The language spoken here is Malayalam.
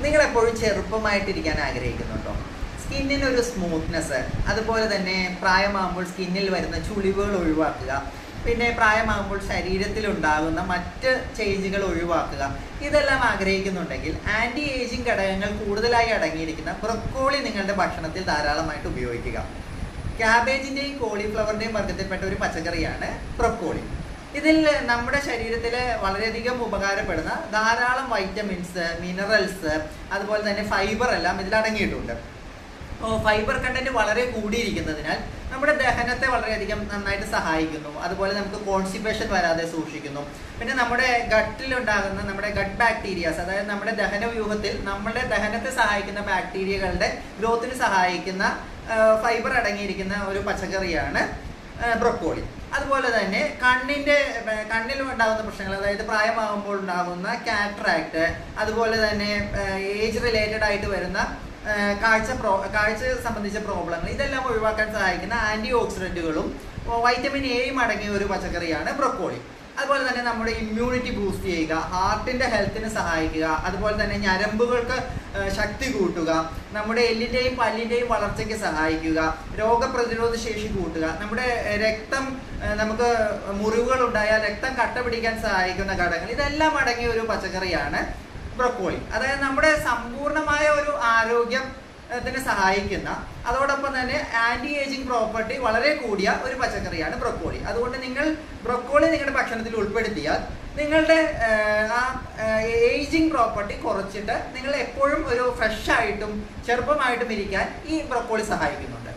നിങ്ങൾ എപ്പോഴും ചെറുപ്പമായിട്ടിരിക്കാൻ ആഗ്രഹിക്കുന്നുണ്ടോ? സ്കിന്നിനൊരു സ്മൂത്ത്നെസ്, അതുപോലെ തന്നെ പ്രായമാകുമ്പോൾ സ്കിന്നിൽ വരുന്ന ചുളിവുകൾ ഒഴിവാക്കുക, പിന്നെ പ്രായമാകുമ്പോൾ ശരീരത്തിലുണ്ടാകുന്ന മറ്റ് ചേഞ്ചുകൾ ഒഴിവാക്കുക, ഇതെല്ലാം ആഗ്രഹിക്കുന്നുണ്ടെങ്കിൽ ആൻറ്റി ഏജിങ് ഘടകങ്ങൾ കൂടുതലായി അടങ്ങിയിരിക്കുന്ന ബ്രൊക്കോളി നിങ്ങളുടെ ഭക്ഷണത്തിൽ ധാരാളമായിട്ട് ഉപയോഗിക്കുക. ക്യാബേജിൻ്റെയും കോളിഫ്ലവറിൻ്റെയും വർഗ്ഗത്തിൽപ്പെട്ട ഒരു പച്ചക്കറിയാണ് ബ്രൊക്കോളി. ഇതിൽ നമ്മുടെ ശരീരത്തിൽ വളരെയധികം ഉപകാരപ്പെടുന്ന ധാരാളം വൈറ്റമിൻസ്, മിനറൽസ്, അതുപോലെ തന്നെ ഫൈബർ എല്ലാം ഇതിലടങ്ങിയിട്ടുണ്ട്. ഫൈബർ കണ്ടന്റ് വളരെ കൂടിയിരിക്കുന്നതിനാൽ നമ്മുടെ ദഹനത്തെ വളരെയധികം നന്നായിട്ട് സഹായിക്കുന്നു. അതുപോലെ നമുക്ക് കോൺസ്റ്റിപ്പേഷൻ വരാതെ സൂക്ഷിക്കുന്നു. പിന്നെ നമ്മുടെ ഗട്ടിലുണ്ടാകുന്ന നമ്മുടെ ഗട്ട് ബാക്ടീരിയാസ്, അതായത് നമ്മുടെ ദഹന വ്യൂഹത്തിൽ നമ്മുടെ ദഹനത്തെ സഹായിക്കുന്ന ബാക്ടീരിയകളുടെ ഗ്രോത്തിന് സഹായിക്കുന്ന ഫൈബർ അടങ്ങിയിരിക്കുന്ന ഒരു പച്ചക്കറിയാണ് ബ്രൊക്കോളി. അതുപോലെ തന്നെ കണ്ണിൽ ഉണ്ടാകുന്ന പ്രശ്നങ്ങൾ, അതായത് പ്രായമാകുമ്പോൾ ഉണ്ടാകുന്ന കാറ്ററാക്ട്, അതുപോലെ തന്നെ ഏജ് റിലേറ്റഡ് ആയിട്ട് വരുന്ന കാഴ്ച സംബന്ധിച്ച പ്രോബ്ലങ്ങൾ, ഇതെല്ലാം ഒഴിവാക്കാൻ സഹായിക്കുന്ന ആൻറ്റി ഓക്സിഡൻറ്റുകളും വൈറ്റമിൻ എയും അടങ്ങിയ ഒരു പച്ചക്കറിയാണ് ബ്രൊക്കോളി. അതുപോലെ തന്നെ നമ്മുടെ ഇമ്മ്യൂണിറ്റി ബൂസ്റ്റ് ചെയ്യുക, ഹാർട്ടിൻ്റെ ഹെൽത്തിന് സഹായിക്കുക, അതുപോലെ തന്നെ ഞരമ്പുകൾക്ക് ശക്തി കൂട്ടുക, നമ്മുടെ എല്ലിൻ്റെയും പല്ലിൻ്റെയും വളർച്ചയ്ക്ക് സഹായിക്കുക, രോഗപ്രതിരോധ ശേഷി കൂട്ടുക, നമ്മുടെ രക്തം, നമുക്ക് മുറിവുകൾ ഉണ്ടായാൽ രക്തം കട്ട പിടിക്കാൻ സഹായിക്കുന്ന ഘടകങ്ങൾ, ഇതെല്ലാം അടങ്ങിയ ഒരു പച്ചക്കറിയാണ് ബ്രൊക്കോളി. അതായത് നമ്മുടെ സമ്പൂർണമായ ഒരു ആരോഗ്യത്തിന് സഹായിക്കുന്ന, അതോടൊപ്പം തന്നെ ആൻറ്റി ഏജിങ് പ്രോപ്പർട്ടി വളരെ കൂടിയ ഒരു പച്ചക്കറിയാണ് ബ്രൊക്കോളി. അതുകൊണ്ട് നിങ്ങൾ ബ്രൊക്കോളി നിങ്ങളുടെ ഭക്ഷണത്തിൽ ഉൾപ്പെടുത്തിയാൽ നിങ്ങളുടെ ആ ഏജിങ് പ്രോപ്പർട്ടി കുറച്ചിട്ട് നിങ്ങൾ എപ്പോഴും ഒരു ഫ്രഷ് ആയിട്ടും ചെറുപ്പമായിട്ടും ഇരിക്കാൻ ഈ ബ്രൊക്കോളി സഹായിക്കുന്നുണ്ട്.